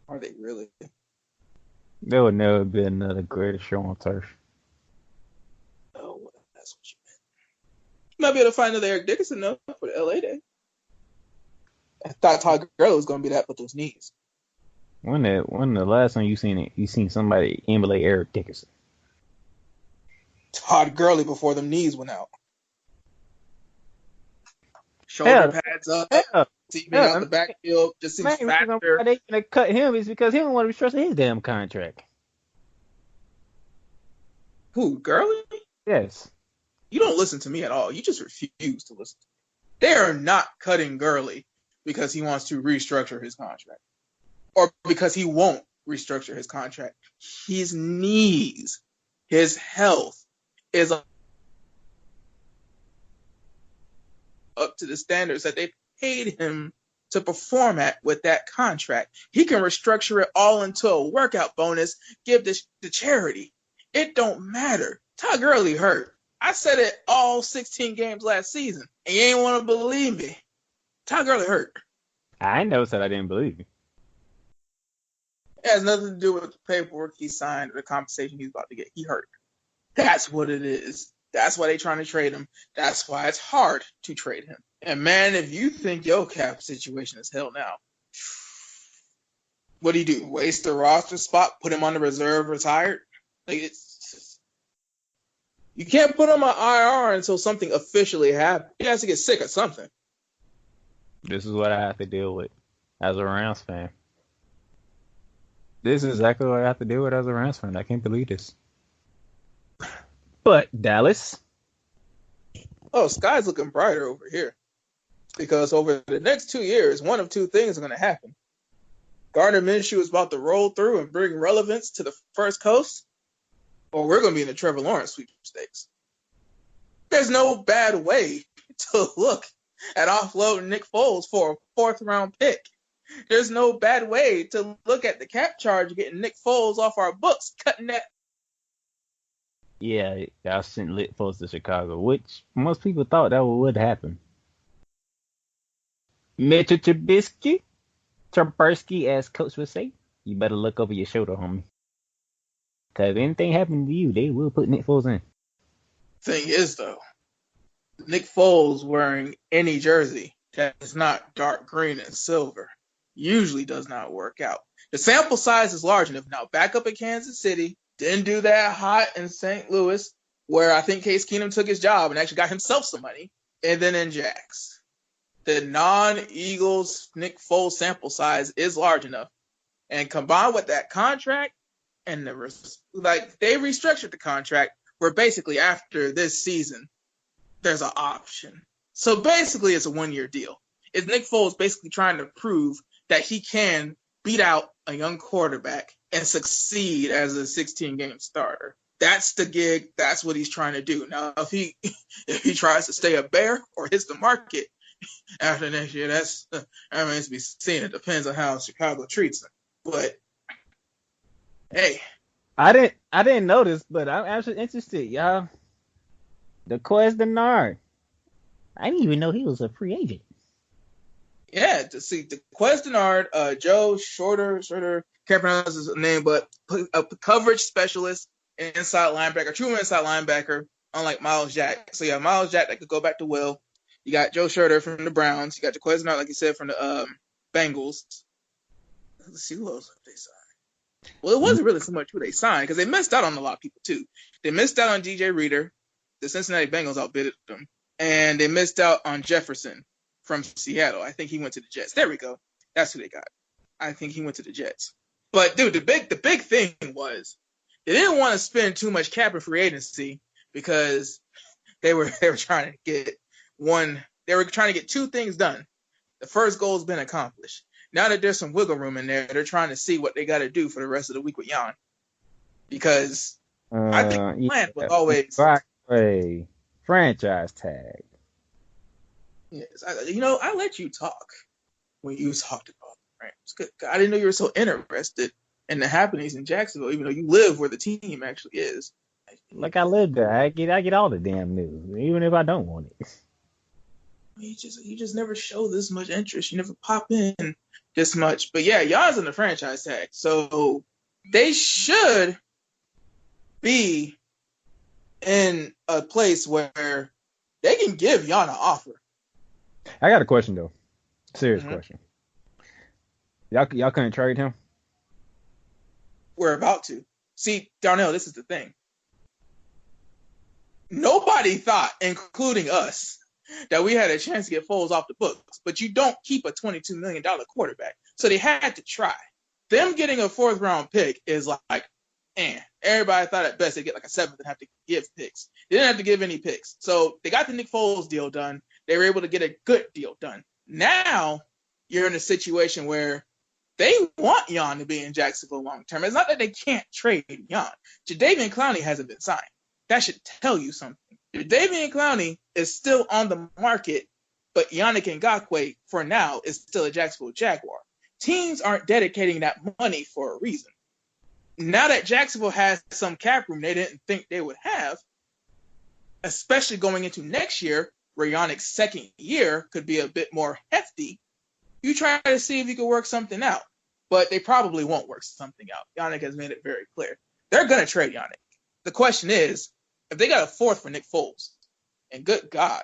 Are they really? There will never be another greatest show on turf. Oh, that's what you might be able to find another Eric Dickerson though for the LA day. I thought Todd Gurley was gonna be that with those knees. When the last time you seen somebody emulate Eric Dickerson? Todd Gurley before them knees went out. Shoulder pads up, teaming out the backfield, just seems faster. Why they gonna cut him is because he don't want to be restructure his damn contract. Who, Gurley? Yes. You don't listen to me at all. You just refuse to listen. They are not cutting Gurley because he wants to restructure his contract. Or because he won't restructure his contract. His knees, his health is up to the standards that they paid him to perform at with that contract. He can restructure it all into a workout bonus, give this to charity. It don't matter. Todd Gurley hurt. I said it all 16 games last season, and you ain't want to believe me. Todd Gurley hurt. I never said I didn't believe you. It has nothing to do with the paperwork he signed or the compensation he's about to get. He hurt. That's what it is. That's why they're trying to trade him. That's why it's hard to trade him. And man, if you think your cap situation is hell now, what do? Waste the roster spot? Put him on the reserve, retired? You can't put him on IR until something officially happens. He has to get sick or something. This is what I have to deal with as a Rams fan. This is exactly what I have to deal with as a Rams fan. I can't believe this. But Dallas. Oh, sky's looking brighter over here. Because over the next 2 years, one of two things are going to happen. Gardner Minshew is about to roll through and bring relevance to the First Coast, or we're going to be in the Trevor Lawrence sweepstakes. There's no bad way to look at offloading Nick Foles for a fourth-round pick. There's no bad way to look at the cap charge getting Nick Foles off our books, cutting that. Yeah, y'all sent Nick Foles to Chicago, which most people thought that would happen. Mitchell Trubisky, as Coach would say, you better look over your shoulder, homie. Because if anything happened to you, they will put Nick Foles in. Thing is, though, Nick Foles wearing any jersey that's not dark green and silver usually does not work out. The sample size is large enough. Now, back up in Kansas City, didn't do that hot in St. Louis, where I think Case Keenum took his job and actually got himself some money, and then in Jax. The non-Eagles Nick Foles sample size is large enough. And combined with that contract, and they restructured the contract where basically after this season, there's an option. So basically it's a 1-year deal. It's Nick Foles basically trying to prove that he can beat out a young quarterback and succeed as a 16-game starter. That's the gig. That's what he's trying to do. Now, if he tries to stay a Bear or hits the market after next year, that remains to be seen. It depends on how Chicago treats him. But hey, I didn't notice, but I'm actually interested, y'all. DeQuez Denard. I didn't even know he was a free agent. Yeah, to see DeQuez Denard, Joe Shorter, can't pronounce his name, but a coverage specialist, inside linebacker, true inside linebacker, unlike Miles Jack. So you have Miles Jack that could go back to Will. You got Joe Shorter from the Browns. You got DeQuez Denard, like you said, from the Bengals. Let's see who else they signed. Well, it wasn't really so much who they signed because they missed out on a lot of people too. They missed out on DJ Reader. The Cincinnati Bengals outbidded them, and they missed out on Jefferson from Seattle. I think he went to the Jets. There we go. That's who they got. I think he went to the Jets. But dude, the big thing was they didn't want to spend too much cap in free agency because they were trying to get two things done. The first goal has been accomplished. Now that there's some wiggle room in there, they're trying to see what they got to do for the rest of the week with Jan. Because I think the plan was always franchise tag. Yes, I let you talk when you talked about the Rams. I didn't know you were so interested in the happenings in Jacksonville, even though you live where the team actually is. Like I live there, I get all the damn news, even if I don't want it. You just never show this much interest. You never pop in this much. But yeah, Jan's in the franchise tag, so they should be in a place where they can give Jan an offer. I got a question though. Serious Mm-hmm. question. Y'all couldn't trade him? We're about to. See, Darnell, this is the thing. Nobody thought, including us, that we had a chance to get Foles off the books. But you don't keep a $22 million quarterback. So they had to try. Them getting a 4th-round pick is like, everybody thought at best they'd get like a 7th and have to give picks. They didn't have to give any picks. So they got the Nick Foles deal done. They were able to get a good deal done. Now you're in a situation where they want Jan to be in Jacksonville long term. It's not that they can't trade Jan. Jadeveon Clowney hasn't been signed. That should tell you something. Jadeveon Clowney is still on the market, but Yannick Ngakoue, for now, is still a Jacksonville Jaguar. Teams aren't dedicating that money for a reason. Now that Jacksonville has some cap room they didn't think they would have, especially going into next year, where Yannick's second year could be a bit more hefty, you try to see if you can work something out. But they probably won't work something out. Yannick has made it very clear. They're going to trade Yannick. The question is, if they got a 4th for Nick Foles, and good God,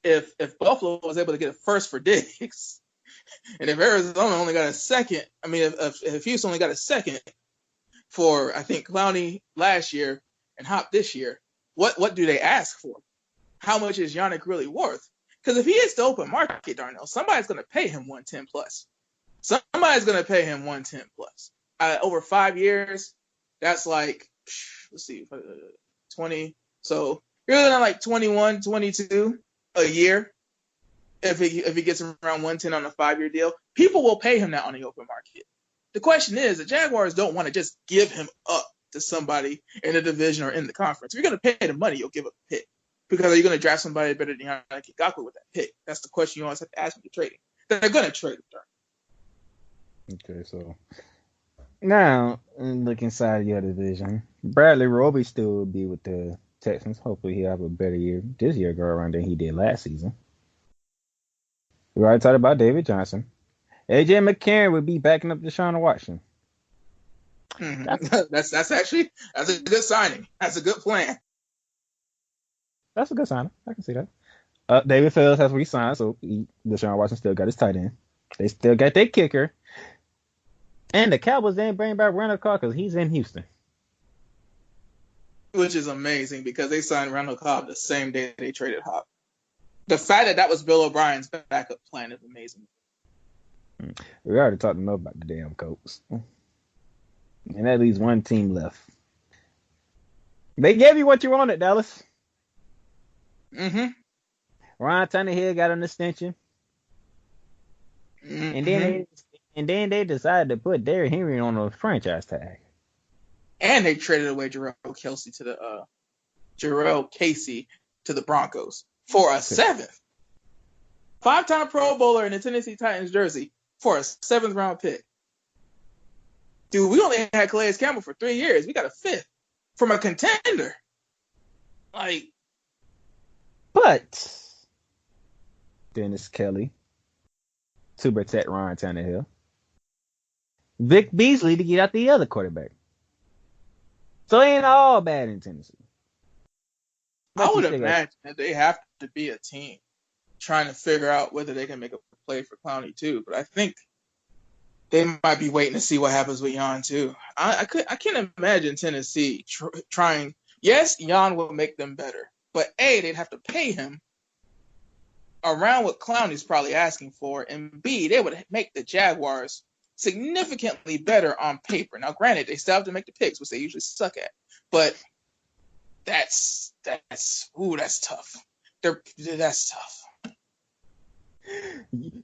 if Buffalo was able to get a 1st for Diggs, and if Arizona only got a 2nd, if Houston only got a 2nd for, I think, Clowney last year and Hop this year, what do they ask for? How much is Yannick really worth? Because if he hits the open market, Darnell, somebody's going to pay him $110 plus. Somebody's going to pay him $110 plus. Over 5 years, that's like, let's see, 20. So you're looking at like 21, 22 a year if he gets around 110 on a 5-year deal. People will pay him that on the open market. The question is, the Jaguars don't want to just give him up to somebody in the division or in the conference. If you're going to pay the money, you'll give up a pick. Because are you going to draft somebody better than Yannick Ngakoue with that pick? That's the question you always have to ask when you're trading. They're going to trade him. Okay, so now look inside your division. Bradley Roby still will be with the Texans. Hopefully he'll have a better year this year go around than he did last season. We already talked about David Johnson. AJ McCarron would be backing up Deshaun Watson. Mm-hmm. That's a good signing. That's a good plan. That's a good signing. I can see that. David Fells has re-signed, so Deshaun Watson still got his tight end. They still got their kicker. And the Cowboys didn't bring back Randall Cobb because he's in Houston. Which is amazing because they signed Randall Cobb the same day they traded Hop. The fact that was Bill O'Brien's backup plan is amazing. We already talked enough about the damn Colts. And that leaves one team left. They gave you what you wanted, Dallas. Mm-hmm. Ryan Tannehill got an extension. Mm-hmm. And then they decided to put Derrick Henry on a franchise tag. And they traded away Jarrell Casey to the Broncos for a 7th. 5-time Pro Bowler in the Tennessee Titans jersey for a 7th-round pick. Dude, we only had Calais Campbell for 3 years. We got a 5th from a contender. But Dennis Kelly to protect Ryan Tannehill. Vic Beasley to get out the other quarterback. So it ain't all bad in Tennessee. I would imagine that they have to be a team trying to figure out whether they can make a play for Clowney too. But I think they might be waiting to see what happens with Jan too. I can't imagine Tennessee trying. Yes, Jan will make them better, but A, they'd have to pay him around what Clowney's probably asking for, and B, they would make the Jaguars significantly better on paper. Now, granted, they still have to make the picks, which they usually suck at, but that's tough. That's tough.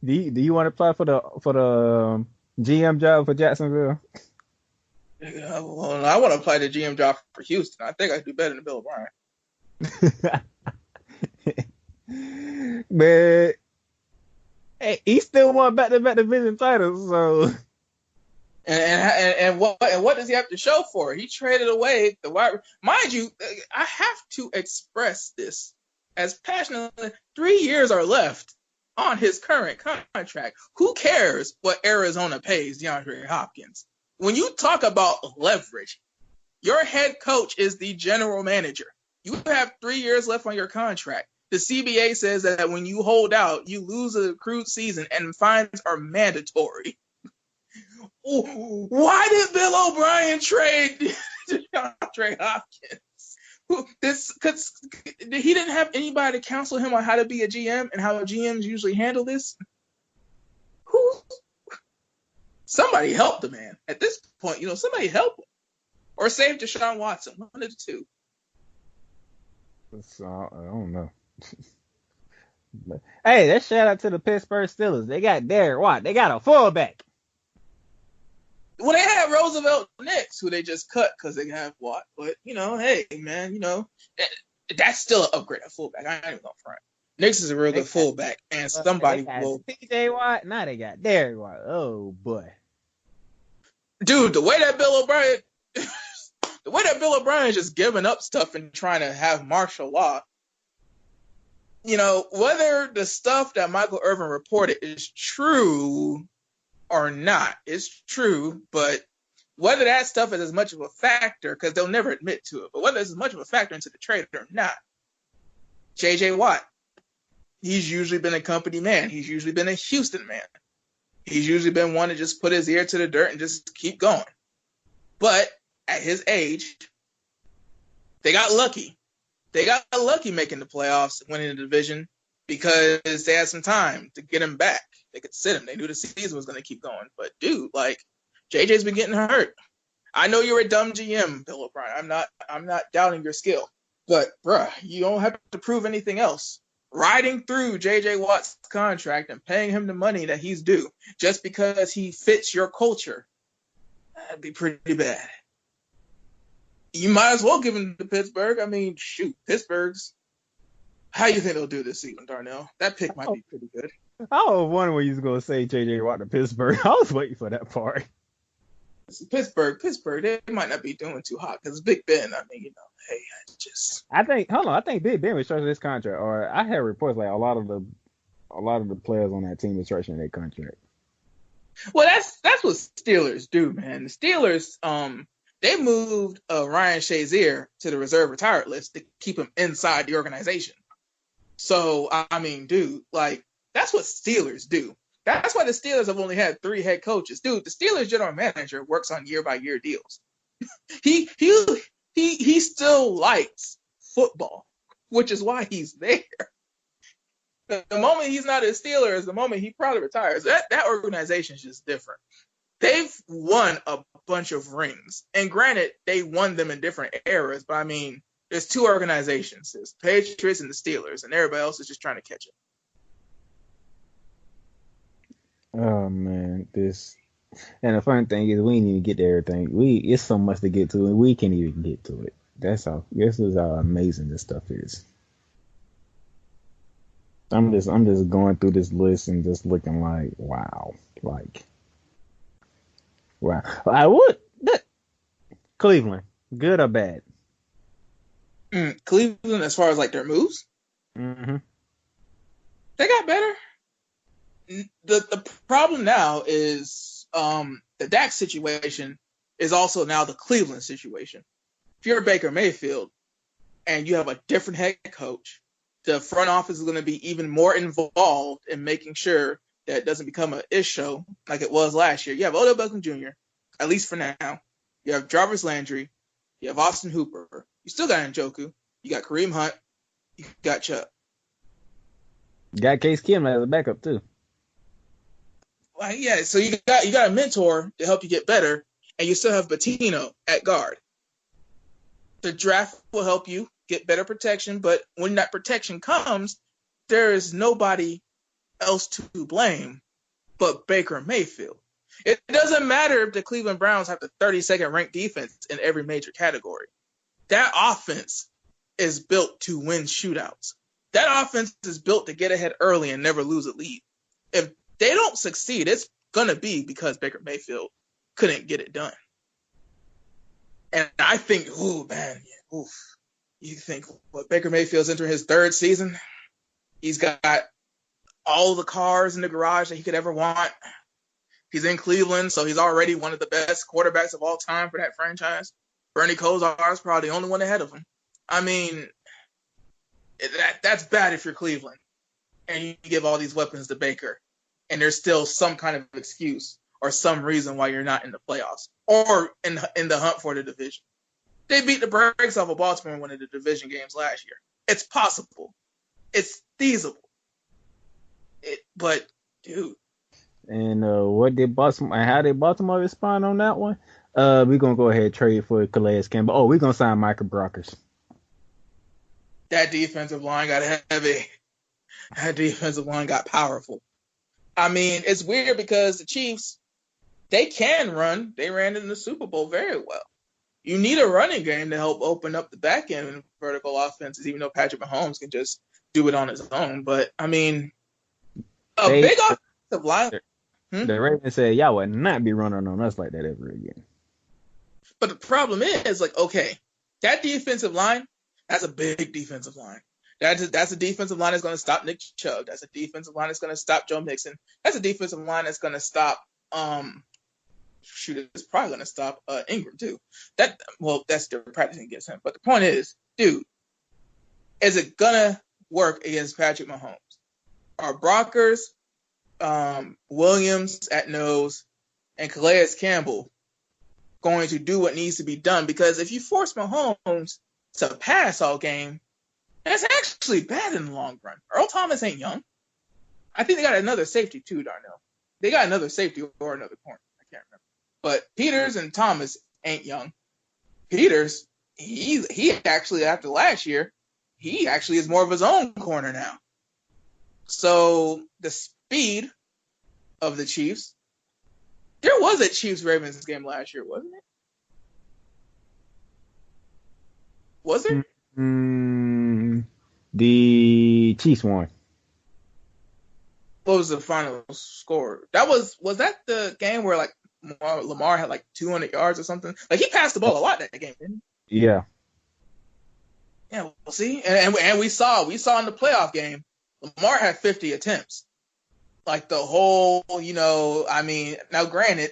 Do you want to apply for the GM job for Jacksonville? Well, I want to apply the GM job for Houston. I think I do better than Bill O'Brien. Man, hey, he still won back-to-back division titles, so. And what does he have to show for it? He traded away the wide. Mind you, I have to express this as passionately. 3 years are left on his current contract. Who cares what Arizona pays DeAndre Hopkins? When you talk about leverage, your head coach is the general manager. You have 3 years left on your contract. The CBA says that when you hold out, you lose a accrued season and fines are mandatory. Why did Bill O'Brien trade DeAndre Hopkins? Because he didn't have anybody to counsel him on how to be a GM and how GMs usually handle this. Somebody help the man. At this point, somebody help him. Or save Deshaun Watson. One of the two. I don't know. But, hey, let's shout out to the Pittsburgh Steelers. They got Derek Watt. They got a fullback. Well, they had Roosevelt next, who they just cut because they have Watt. But, hey, man, that's still an upgrade at fullback. I ain't even going to front. Nix is a real good fullback, and somebody will. TJ Watt, now they got Derek Watt. Oh, boy. Dude, the way that Bill O'Brien is just giving up stuff and trying to have martial law, whether the stuff that Michael Irvin reported is true or not, it's true, but whether that stuff is as much of a factor, because they'll never admit to it, but whether it's as much of a factor into the trade or not, J.J. Watt, he's usually been a company man. He's usually been a Houston man. He's usually been one to just put his ear to the dirt and just keep going. But at his age, they got lucky. They got lucky making the playoffs, winning the division, because they had some time to get him back. They could sit him. They knew the season was going to keep going. But, dude, JJ's been getting hurt. I know you're a dumb GM, Bill O'Brien. I'm not doubting your skill. But, bruh, you don't have to prove anything else. Riding through J.J. Watt's contract and paying him the money that he's due just because he fits your culture, that'd be pretty bad. You might as well give him to Pittsburgh. I mean, shoot, Pittsburgh's. How you think they'll do this season, Darnell? That pick might be pretty good. I was wondering when you was going to say J.J. Watt to Pittsburgh. I was waiting for that part. Pittsburgh, they might not be doing too hot because Big Ben. I mean, hey, I think Big Ben was stretching his contract, or I had reports like a lot of the players on that team are stretching their contract. Well, that's what Steelers do, man. The Steelers, they moved Ryan Shazier to the reserve retired list to keep him inside the organization. So, I mean, dude, that's what Steelers do. That's why the Steelers have only had 3 head coaches. Dude, the Steelers general manager works on year-by-year deals. He still likes football, which is why he's there. The moment he's not a Steeler is the moment he probably retires. That organization is just different. They've won a bunch of rings. And granted, they won them in different eras, but I mean, there's 2 organizations. There's the Patriots and the Steelers, and everybody else is just trying to catch up. Oh man, and the funny thing is we didn't even get to everything. It's so much to get to, and we can't even get to it. That's how. This is how amazing this stuff is. I'm just going through this list and just looking wow. I would. Cleveland, good or bad? Cleveland, as far as their moves, mm-hmm. They got better. The problem now is the Dak situation is also now the Cleveland situation. If you're Baker Mayfield and you have a different head coach, the front office is going to be even more involved in making sure that it doesn't become an issue like it was last year. You have Odell Beckham Jr., at least for now. You have Jarvis Landry. You have Austin Hooper. You still got Njoku. You got Kareem Hunt. You got Chubb. You got Case Keenum as a backup too. Well, yeah, so you got a mentor to help you get better, and you still have Patino at guard. The draft will help you get better protection, but when that protection comes, there is nobody else to blame but Baker Mayfield. It doesn't matter if the Cleveland Browns have the 32nd ranked defense in every major category. That offense is built to win shootouts. That offense is built to get ahead early and never lose a lead. If they don't succeed, it's going to be because Baker Mayfield couldn't get it done. And I think, you think Baker Mayfield's entering his 3rd season? He's got all the cars in the garage that he could ever want. He's in Cleveland, so he's already one of the best quarterbacks of all time for that franchise. Bernie Kosar is probably the only one ahead of him. I mean, That's bad if you're Cleveland and you give all these weapons to Baker, and there's still some kind of excuse or some reason why you're not in the playoffs or in the hunt for the division. They beat the brakes off of Baltimore in one of the division games last year. It's possible. It's feasible. But dude. And what did Baltimore? How did Baltimore respond on that one? We're gonna go ahead and trade for Calais Campbell. Oh, we're gonna sign Michael Brockers. That defensive line got heavy. That defensive line got powerful. I mean, it's weird because the Chiefs, they can run. They ran in the Super Bowl very well. You need a running game to help open up the back end in vertical offenses, even though Patrick Mahomes can just do it on his own. But, I mean, big offensive line. The Ravens said, y'all would not be running on us like that ever again. But the problem is, like, okay, that defensive line, that's a big defensive line. That's a defensive line that's going to stop Nick Chubb. That's a defensive line that's going to stop Joe Mixon. That's a defensive line that's going to stop it's probably going to stop Ingram too. That's their practicing against him. But the point is, dude, is it going to work against Patrick Mahomes? Are Brockers, Williams at nose, and Calais Campbell going to do what needs to be done? Because if you force Mahomes to pass all game, that's actually bad in the long run. Earl Thomas ain't young. I think they got another safety too, Darnell. They got another safety or another corner. I can't remember. But Peters and Thomas ain't young. Peters, he actually, after last year, he actually is more of his own corner now. So the speed of the Chiefs, there was a Chiefs-Ravens game last year, wasn't it? Was there? The Chiefs won. What was the final score? Was that the game where like Lamar had like 200 yards or something? Like he passed the ball a lot that game, didn't he? Yeah. Yeah, we'll see. And we saw in the playoff game, Lamar had 50 attempts. Like the whole, I mean, now granted,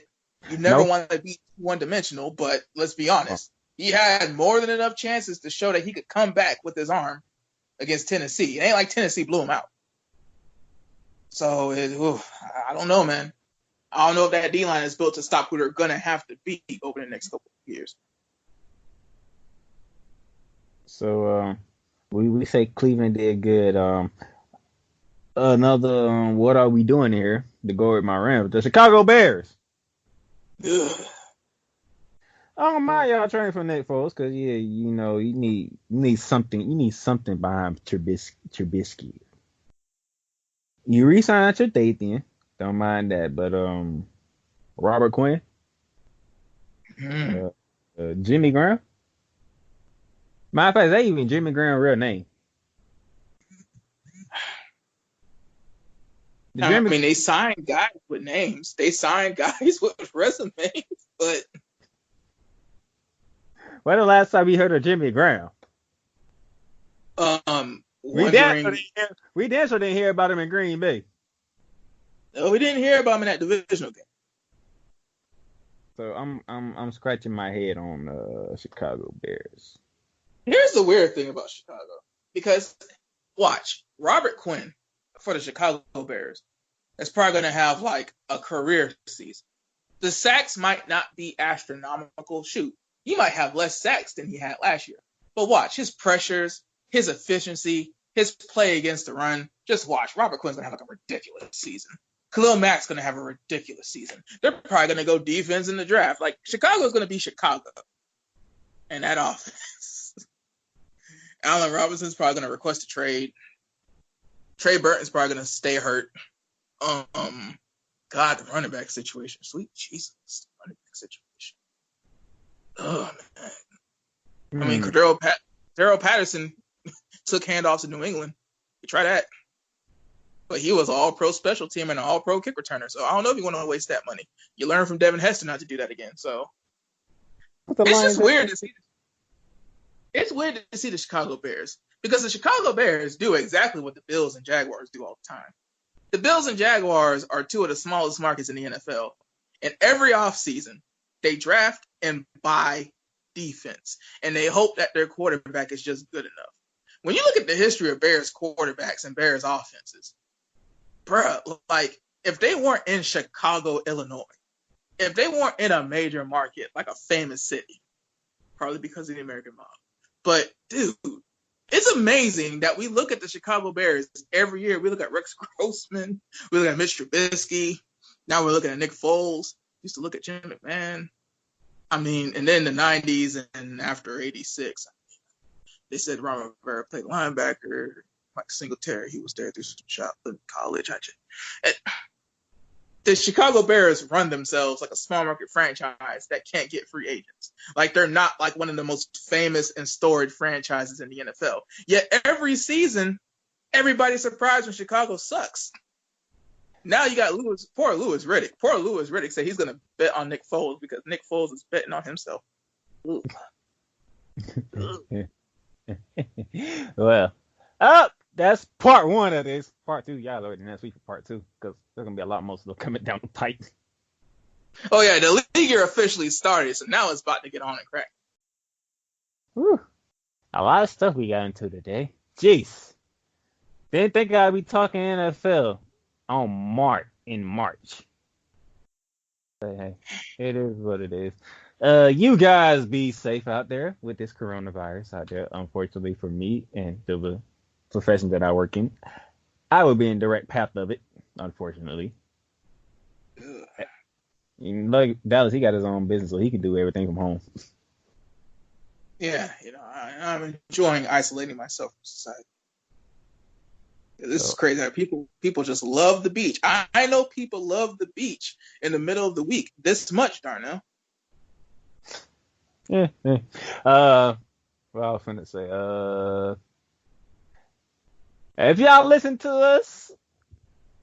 you never want to be one-dimensional, but let's be honest. He had more than enough chances to show that he could come back with his arm against Tennessee. It ain't like Tennessee blew him out. So, I don't know, man. I don't know if that D-line is built to stop who they're going to have to beat over the next couple of years. So, we say Cleveland did good. Another, what are we doing here? To go with my Rams. The Chicago Bears. Ugh. I don't mind y'all trading for Nick Foles because, you need something. You need something behind Trubisky. You re-signed your date then. Don't mind that. But Robert Quinn, Jimmy Graham. Matter of fact, that even Jimmy Graham's real name. I mean, they signed guys with names. They signed guys with resumes, but when the last time we heard of Jimmy Graham? We didn't hear about him in Green Bay. No, we didn't hear about him in that divisional game. So I'm scratching my head on Chicago Bears. Here's the weird thing about Chicago, because watch Robert Quinn for the Chicago Bears. That's probably going to have like a career season. The sacks might not be astronomical. Shoot, he might have less sacks than he had last year. But watch his pressures, his efficiency, his play against the run. Just watch. Robert Quinn's going to have like a ridiculous season. Khalil Mack's going to have a ridiculous season. They're probably going to go defense in the draft. Like Chicago's going to be Chicago. And that offense. Allen Robinson's probably going to request a trade. Trey Burton's probably going to stay hurt. God, the running back situation. Sweet Jesus, the running back situation. Oh, man. I mean, Cordero Patterson took handoffs in New England. You try that. But he was an all-pro special team and an all-pro kick returner. So I don't know if you want to waste that money. You learn from Devin Hester not to do that again. So it's just weird to see. It's weird to see the Chicago Bears, because the Chicago Bears do exactly what the Bills and Jaguars do all the time. The Bills and Jaguars are two of the smallest markets in the NFL. And every offseason, they draft and buy defense. And they hope that their quarterback is just good enough. when you look at the history of Bears quarterbacks and Bears offenses, bruh, like if they weren't in Chicago, Illinois, if they weren't in a major market like a famous city, probably because of the American mob, but dude, it's amazing that we look at the Chicago Bears every year. We look at Rex Grossman, we look at Mitch Trubisky, now we're looking at Nick Foles. Used to look at Jim McMahon. I mean, and then the 90s and after 86, they said Ron Rivera played linebacker. Mike Singletary, he was there through some childhood college. The Chicago Bears run themselves like a small market franchise that can't get free agents. Like they're not like one of the most famous and storied franchises in the NFL. Yet every season, everybody's surprised when Chicago sucks. Now you got poor Louis Riddick. Poor Louis Riddick said he's going to bet on Nick Foles because Nick Foles is betting on himself. Well, that's part one of this. Part two, y'all already next week for part two because there's going to be a lot more stuff coming down the pipe. Oh, yeah, the league year officially started, so now it's about to get on and crack. Whew. A lot of stuff we got into today. Jeez. Didn't think I'd be talking NFL in March. But hey, it is what it is. You guys be safe out there with this coronavirus out there. Unfortunately for me and the profession that I work in, I would be in direct path of it, unfortunately. Like Dallas, he got his own business, so he can do everything from home. Yeah, I'm enjoying isolating myself from society. This is crazy. People just love the beach. I know people love the beach in the middle of the week this much, Darnell. Yeah. What I was finna say. If y'all listen to us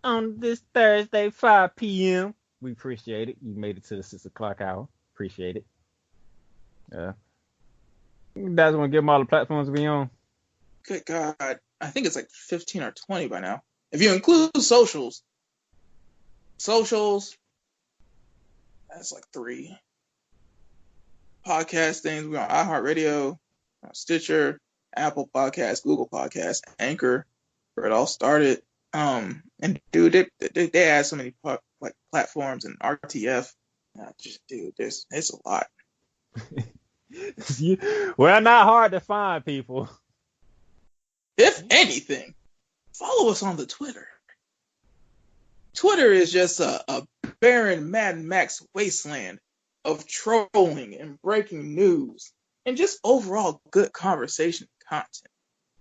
on this Thursday, 5 p.m., we appreciate it. You made it to the 6 o'clock hour. Appreciate it. You guys want to give them all the platforms we on? Good God. I think it's like 15 or 20 by now. If you include socials, that's like 3. Podcast things, we're on iHeartRadio, Stitcher, Apple Podcasts, Google Podcasts, Anchor, where it all started. And dude, they add so many like platforms and RTF. It's a lot. We're not hard to find, people. If anything, follow us on the Twitter. Twitter is just a barren Mad Max wasteland of trolling and breaking news and just overall good conversation content.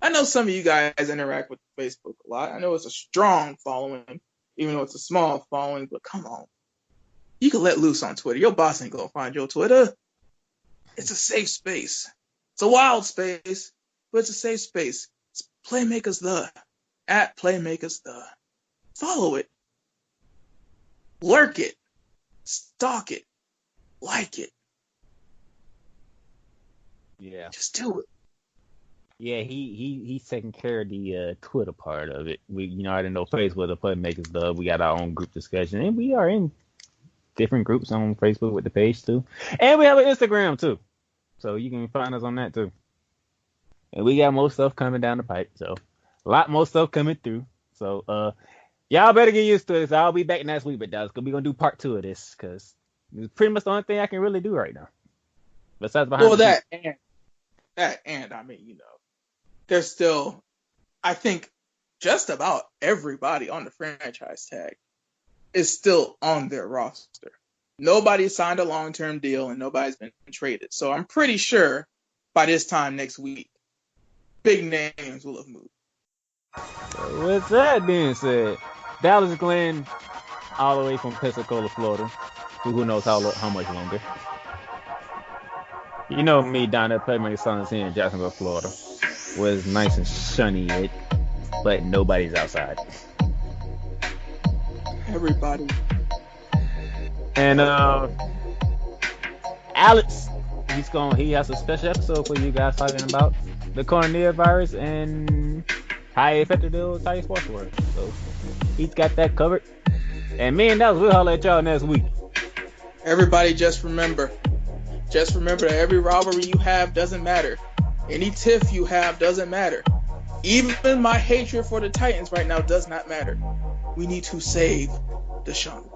I know some of you guys interact with Facebook a lot. I know it's a strong following, even though it's a small following, but come on. You can let loose on Twitter. Your boss ain't gonna find your Twitter. It's a safe space. It's a wild space, but it's a safe space. It's Playmakers at Playmakers Follow it. Lurk it. Stalk it. Like it. Yeah. Just do it. Yeah, he's taking care of the Twitter part of it. I didn't know Facebook, the Playmakers we got our own group discussion, and we are in different groups on Facebook with the page too, and we have an Instagram too, so you can find us on that too. And we got more stuff coming down the pipe, so a lot more stuff coming through. So y'all better get used to this. I'll be back next week, but we're gonna do part 2 of this because it's pretty much the only thing I can really do right now. Besides behind that and I mean, there's still, I think, just about everybody on the franchise tag is still on their roster. Nobody signed a long-term deal and nobody's been traded. So I'm pretty sure by this time next week, big names will have moved. With that being said, Dallas Glenn, all the way from Pensacola, Florida. Who knows how much longer. You know me down at Playmaker Sons here in Jacksonville, Florida, where it's nice and sunny, but nobody's outside. Everybody. And Alex, he has a special episode for you guys talking about the coronavirus and how it affected the entire sports world. So he's got that covered. And me and Dallas, we'll holler at y'all next week. Everybody just remember that every rivalry you have doesn't matter. Any tiff you have doesn't matter. Even my hatred for the Titans right now does not matter. We need to save Deshaun